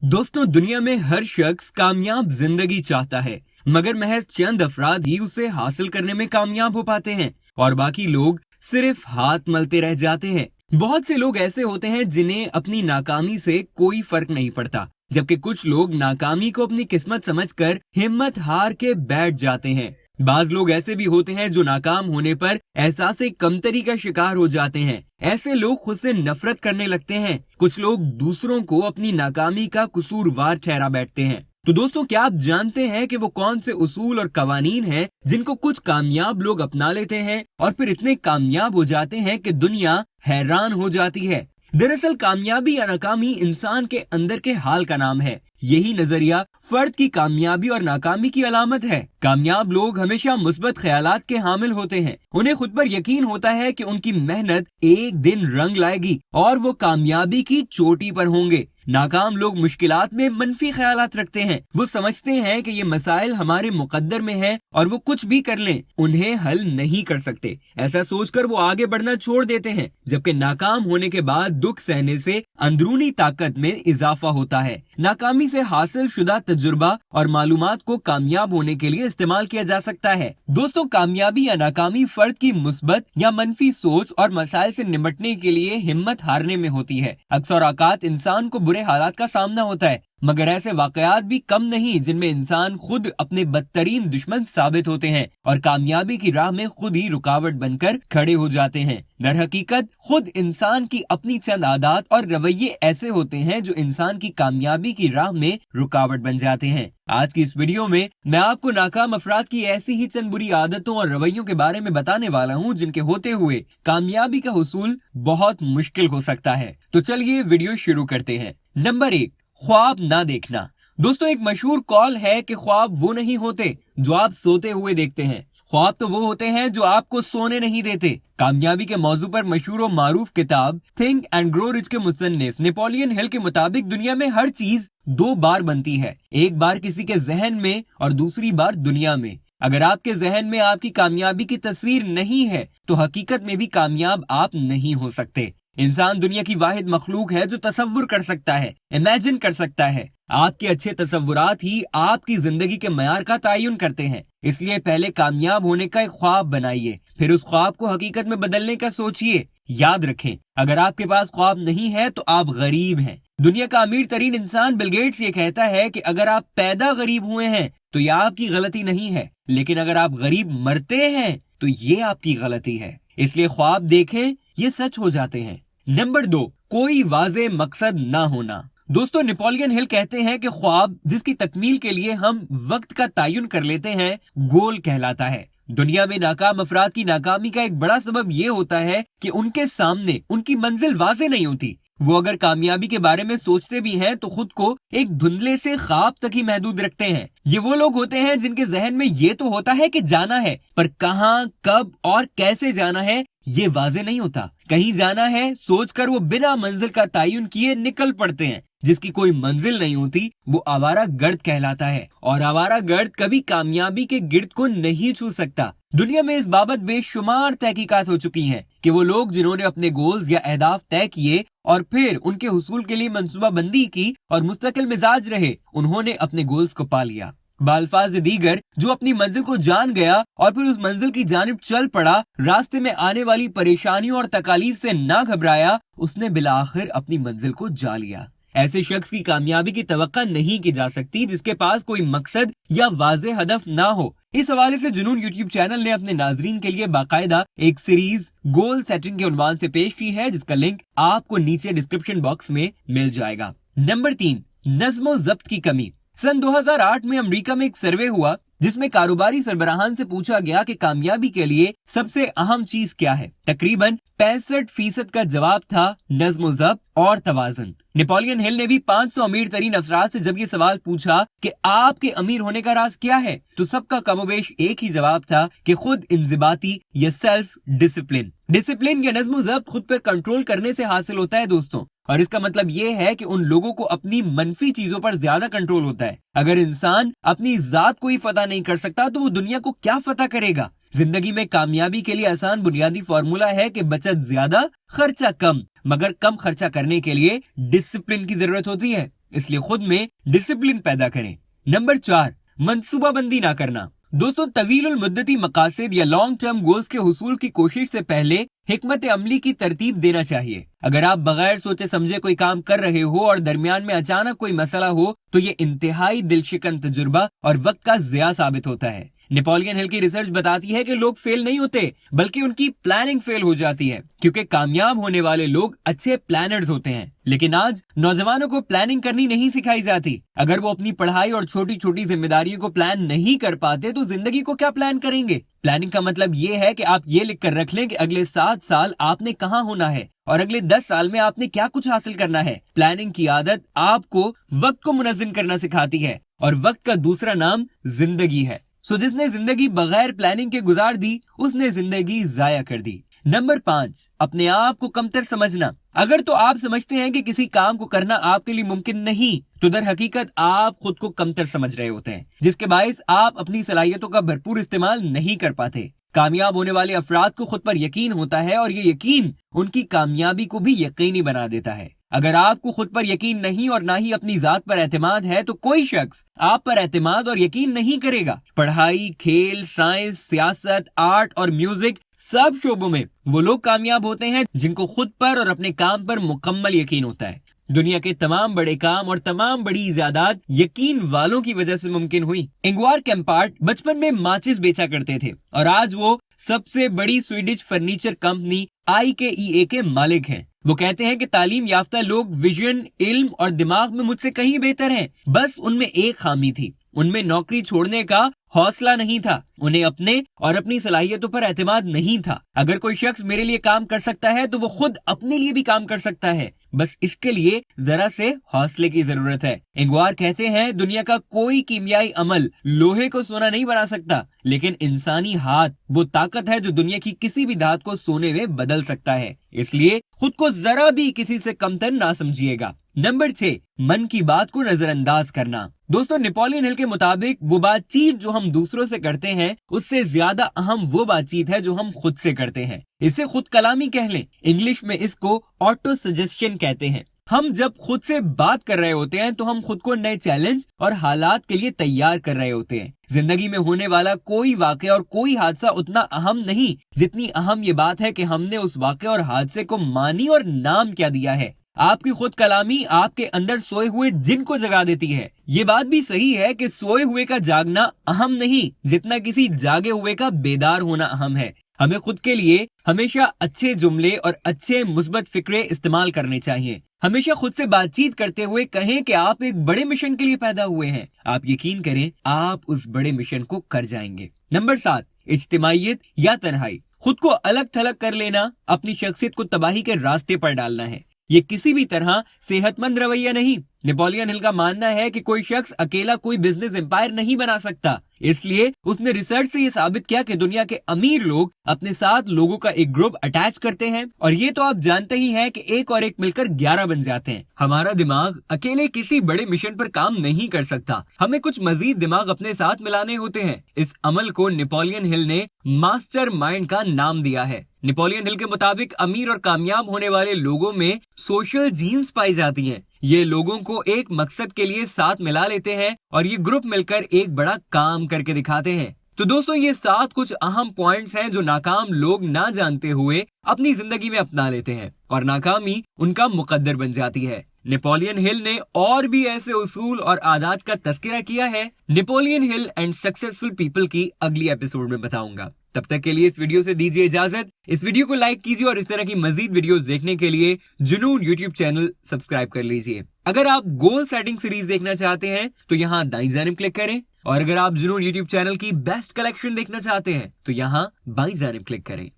दोस्तों, दुनिया में हर शख्स कामयाब जिंदगी चाहता है, मगर महज चंद अफराद ही उसे हासिल करने में कामयाब हो पाते हैं और बाकी लोग सिर्फ हाथ मलते रह जाते हैं। बहुत से लोग ऐसे होते हैं जिन्हें अपनी नाकामी से कोई फर्क नहीं पड़ता, जबकि कुछ लोग नाकामी को अपनी किस्मत समझकर हिम्मत हार के बैठ जाते हैं। बाज लोग ऐसे भी होते हैं जो नाकाम होने पर एहसास कमतरी का शिकार हो जाते हैं। ऐसे लोग खुद से नफरत करने लगते हैं। कुछ लोग दूसरों को अपनी नाकामी का कसूरवार ठहरा बैठते हैं। तो दोस्तों, क्या आप जानते हैं कि वो कौन से उसूल और कवानीन हैं जिनको कुछ कामयाब लोग अपना लेते हैं और फिर इतने कामयाब हो जाते हैं कि दुनिया हैरान हो जाती है। दरअसल कामयाबी या नाकामी इंसान के अंदर के हाल का नाम है। यही नजरिया फर्द की कामयाबी और नाकामी की अलामत है। कामयाब लोग हमेशा मुस्बत ख्यालात के हामिल होते हैं। उन्हें खुद पर यकीन होता है कि उनकी मेहनत एक दिन रंग लाएगी और वो कामयाबी की चोटी पर होंगे। नाकाम लोग मुश्किलात में मनफी ख्यालात रखते हैं। वो समझते हैं कि ये मसाइल हमारे मुकद्दर में है और वो कुछ भी कर लें, उन्हें हल नहीं कर सकते। ऐसा सोचकर वो आगे बढ़ना छोड़ देते हैं, जबकि नाकाम होने के बाद दुख सहने से अंदरूनी ताकत में इजाफा होता है। नाकामी से हासिल शुदा तजुर्बा और मालूमात को कामयाब होने के लिए इस्तेमाल किया जा सकता है। दोस्तों, कामयाबी या नाकामी फर्द की मुस्बत या मनफी सोच और मसाइल से निपटने के लिए हिम्मत हारने में होती है। अक्सर औकात इंसान को बुरे हालात का सामना होता है, मगर ऐसे वाकयात भी कम नहीं जिनमें इंसान खुद अपने बदतरीन दुश्मन साबित होते हैं और कामयाबी की राह में खुद ही रुकावट बनकर खड़े हो जाते हैं। दर हकीकत खुद इंसान की अपनी चंद आदत और रवैये ऐसे होते हैं जो इंसान की कामयाबी की राह में रुकावट बन जाते हैं। आज की इस वीडियो में मैं आपको नाकाम अफराद की ऐसी ही चंद बुरी आदतों और रवैयों के बारे में बताने वाला हूँ जिनके होते हुए कामयाबी का हुसूल बहुत मुश्किल हो सकता है। तो चलिए वीडियो शुरू करते हैं। नंबर 1, ख्वाब ना देखना। दोस्तों, एक मशहूर कॉल है कि ख्वाब वो नहीं होते जो आप सोते हुए देखते हैं, ख्वाब तो वो होते हैं जो आपको सोने नहीं देते। कामयाबी के मौजू पर मशहूर और मारूफ किताब थिंक एंड ग्रो रिच के मुसन्निफ नेपोलियन हिल के मुताबिक दुनिया में हर चीज 2 बार बनती है, एक बार किसी के जहन में और दूसरी बार दुनिया में। अगर आपके जहन में आपकी कामयाबी की तस्वीर नहीं है तो हकीकत में भी कामयाब आप नहीं हो सकते। इंसान दुनिया की वाहिद मखलूक है जो तसव्वुर कर सकता है, इमेजिन कर सकता है। आपके अच्छे तसव्वुरात ही आपकी जिंदगी के मयार का तयन करते हैं। इसलिए पहले कामयाब होने का एक ख्वाब बनाइए, फिर उस ख्वाब को हकीकत में बदलने का सोचिए। याद रखें, अगर आपके पास ख्वाब नहीं है तो आप गरीब हैं। दुनिया का अमीर तरीन इंसान बिल गेट्स ये कहता है कि अगर आप पैदा गरीब हुए हैं तो यह आपकी गलती नहीं है, लेकिन अगर आप गरीब मरते हैं तो ये आपकी गलती है। इसलिए ख्वाब देखें, ये सच हो जाते हैं। नंबर 2, कोई वाज़े मकसद ना होना। दोस्तों, नेपोलियन हिल कहते हैं कि ख्वाब जिसकी तकमील के लिए हम वक्त का तयन कर लेते हैं, गोल कहलाता है। दुनिया में नाकाम अफराद की नाकामी का एक बड़ा सबब ये होता है कि उनके सामने उनकी मंजिल वाज़े नहीं होती। वो अगर कामयाबी के बारे में सोचते भी हैं तो खुद को एक धुंधले से ख्वाब तक ही महदूद रखते हैं। ये वो लोग होते हैं जिनके जहन में ये तो होता है कि जाना है, पर कहाँ, कब और कैसे जाना है ये वाज़े नहीं होता। कहीं जाना है सोचकर वो बिना मंजिल का तयन किए निकल पड़ते हैं। जिसकी कोई मंजिल नहीं होती वो आवारा गर्द कहलाता है, और आवारा गर्द कभी कामयाबी के गिर्द को नहीं छू सकता। दुनिया में इस बाबत बेशुमार तहकीकात हो चुकी हैं कि वो लोग जिन्होंने अपने गोल्स या अहदाफ तय किए और फिर उनके हुसूल के लिए मंसूबा बंदी की और मुस्तकिल मिजाज रहे, उन्होंने अपने गोल्स को पा लिया। बाल्फाज दीगर, जो अपनी मंजिल को जान गया और फिर उस मंजिल की जानिब चल पड़ा, रास्ते में आने वाली परेशानियों और तकालीफ से ना घबराया, उसने बिलाखिर अपनी मंजिल को जा लिया। ऐसे शख्स की कामयाबी की तवक्का नहीं की जा सकती जिसके पास कोई मकसद या वाज़े हदफ ना हो। इस हवाले से जुनून यूट्यूब चैनल ने अपने नाजरीन के लिए बाकायदा एक सीरीज गोल सेटिंग के उन्वान से पेश की है, जिसका लिंक आपको नीचे डिस्क्रिप्शन बॉक्स में मिल जाएगा। नंबर 3, नज़्म ज़ब्त की कमी। सन 2008 में अमेरिका में एक सर्वे हुआ जिसमें कारोबारी सरबराहान से पूछा गया कि कामयाबी के लिए सबसे अहम चीज क्या है। तकरीबन 65% का जवाब था नज़्म ज़ब्त और तवाज़ुन। नेपोलियन हिल ने भी 500 अमीर तरीन अफराद से जब ये सवाल पूछा कि आपके अमीर होने का राज क्या है, तो सबका कमोबेश एक ही जवाब था कि खुद इंजिबाती या सेल्फ डिसिप्लिन। डिसिप्लिन या नज़्म ज़ब्त खुद पर कंट्रोल करने से हासिल होता है दोस्तों, और इसका मतलब ये है कि उन लोगों को अपनी मनफी चीजों पर ज्यादा कंट्रोल होता है। अगर इंसान अपनी जात को ही फतह नहीं कर सकता तो वो दुनिया को क्या फतह करेगा। जिंदगी में कामयाबी के लिए आसान बुनियादी फॉर्मूला है कि बचत ज्यादा, खर्चा कम, मगर कम खर्चा करने के लिए डिसिप्लिन की जरूरत होती है। इसलिए खुद में डिसिप्लिन पैदा करें। नंबर 4, मंसूबा बंदी ना करना। दोस्तों, तवीलुल मुद्दती मकासद या लॉन्ग टर्म गोल्स के हुसूल की कोशिश से पहले हिकमत अमली की तरतीब देना चाहिए। अगर आप बगैर सोचे समझे कोई काम कर रहे हो और दरमियान में अचानक कोई मसला हो तो ये इंतहाई दिलशिकन तजुर्बा और वक्त का ज़िया साबित होता है। नेपोलियन हिल की रिसर्च बताती है कि लोग फेल नहीं होते, बल्कि उनकी प्लानिंग फेल हो जाती है, क्योंकि कामयाब होने वाले लोग अच्छे प्लानर्स होते हैं। लेकिन आज नौजवानों को प्लानिंग करनी नहीं सिखाई जाती। अगर वो अपनी पढ़ाई और छोटी छोटी जिम्मेदारियों को प्लान नहीं कर पाते तो जिंदगी को क्या प्लान करेंगे। प्लानिंग का मतलब ये है कि आप ये लिख कर रख लें कि अगले 7 साल आपने कहाँ होना है और अगले 10 साल में आपने क्या कुछ हासिल करना है। प्लानिंग की आदत आपको वक्त को मुनज़्ज़म करना सिखाती है और वक्त का दूसरा नाम जिंदगी है। जिसने जिंदगी बगैर प्लानिंग के गुजार दी उसने जिंदगी जाया कर दी। नंबर 5, अपने आप को कमतर समझना। अगर तो आप समझते हैं कि किसी काम को करना आपके लिए मुमकिन नहीं, तो दर हकीकत आप खुद को कमतर समझ रहे होते हैं, जिसके बायस आप अपनी सलाहियतों का भरपूर इस्तेमाल नहीं कर पाते। कामयाब होने वाले अफराद को खुद पर यकीन होता है और ये यकीन उनकी कामयाबी को भी यकीनी बना देता है। अगर आपको खुद पर यकीन नहीं और ना ही अपनी जात पर एतमाद है तो कोई शख्स आप पर एतमाद और यकीन नहीं करेगा। पढ़ाई, खेल, साइंस, सियासत, आर्ट और म्यूजिक सब शोबों में वो लोग कामयाब होते हैं जिनको खुद पर और अपने काम पर मुकम्मल यकीन होता है। दुनिया के तमाम बड़े काम और तमाम बड़ी इजादात यकीन वालों की वजह से मुमकिन हुई। इंगवार कैम्पार्ट बचपन में माचिस बेचा करते थे और आज वो सबसे बड़ी स्वीडिश फर्नीचर कंपनी IKEA के मालिक हैं। वो कहते हैं कि तालीम याफ्ता लोग विजन, इल्म और दिमाग में मुझसे कहीं बेहतर हैं। बस उनमें एक खामी थी, उनमें नौकरी छोड़ने का हौसला नहीं था। उन्हें अपने और अपनी सलाहियतों पर एतमाद नहीं था। अगर कोई शख्स मेरे लिए काम कर सकता है तो वो खुद अपने लिए भी काम कर सकता है, बस इसके लिए जरा से हौसले की जरूरत है। इंगवार कहते हैं दुनिया का कोई कीमियाई अमल लोहे को सोना नहीं बना सकता, लेकिन इंसानी हाथ वो ताकत है जो दुनिया की किसी भी धात को सोने में बदल सकता है। इसलिए खुद को जरा भी किसी से कमतर ना समझिएगा। नंबर 6, मन की बात को नजरअंदाज करना। दोस्तों, नेपोलियन हिल के मुताबिक वो बातचीत जो हम दूसरों से करते हैं उससे ज्यादा अहम वो बातचीत है जो हम खुद से करते हैं। इसे खुद कलामी कह लें, इंग्लिश में इसको ऑटो सजेशन कहते हैं। हम जब खुद से बात कर रहे होते हैं तो हम खुद को नए चैलेंज और हालात के लिए तैयार कर रहे होते हैं। जिंदगी में होने वाला कोई वाक़या और कोई हादसा उतना अहम नहीं जितनी अहम ये बात है कि हमने उस वाक़या और हादसे को मानी और नाम क्या दिया है। आपकी खुद कलामी आपके अंदर सोए हुए जिन को जगा देती है। ये बात भी सही है कि सोए हुए का जागना अहम नहीं जितना किसी जागे हुए का बेदार होना अहम है। हमें खुद के लिए हमेशा अच्छे जुमले और अच्छे मुस्बत फिक्रे इस्तेमाल करने चाहिए। हमेशा खुद से बातचीत करते हुए कहें कि आप एक बड़े मिशन के लिए पैदा हुए हैं। आप यकीन करें आप उस बड़े मिशन को कर जाएंगे। नंबर 7, इज्तिमाइयत या तन्हाई। खुद को अलग थलग कर लेना अपनी शख्सियत को तबाही के रास्ते पर डालना है। ये किसी भी तरह सेहतमंद रवैया नहीं। नेपोलियन हिल का मानना है कि कोई शख्स अकेला कोई बिजनेस एम्पायर नहीं बना सकता। इसलिए उसने रिसर्च से ये साबित किया कि दुनिया के अमीर लोग अपने साथ लोगों का एक ग्रुप अटैच करते हैं और ये तो आप जानते ही हैं कि एक और एक मिलकर 11 बन जाते हैं। हमारा दिमाग अकेले किसी बड़े मिशन पर काम नहीं कर सकता, हमें कुछ मजीद दिमाग अपने साथ मिलाने होते हैं। इस अमल को नेपोलियन हिल ने मास्टर माइंड का नाम दिया है। नेपोलियन हिल के मुताबिक अमीर और कामयाब होने वाले लोगों में सोशल जीन्स पाई जाती हैं। ये लोगों को एक मकसद के लिए साथ मिला लेते हैं और ये ग्रुप मिलकर एक बड़ा काम करके दिखाते हैं। तो दोस्तों, ये 7 कुछ अहम पॉइंट्स हैं जो नाकाम लोग ना जानते हुए अपनी जिंदगी में अपना लेते हैं और नाकामी उनका मुकद्दर बन जाती है। नेपोलियन हिल ने और भी ऐसे उसूल और आदात का तस्करा किया है। Napoleon Hill and successful people की अगली एपिसोड में बताऊंगा। तब तक के लिए इस वीडियो से दीजिए इजाजत। इस वीडियो को लाइक कीजिए और इस तरह की मजीद वीडियोस देखने के लिए जुनून यूट्यूब चैनल सब्सक्राइब कर लीजिए। अगर आप गोल सेटिंग सीरीज देखना चाहते हैं तो यहाँ दाईं जानिब क्लिक करें और अगर आप जुनून यूट्यूब चैनल की बेस्ट कलेक्शन देखना चाहते हैं तो यहाँ बाईं जानिब क्लिक करें।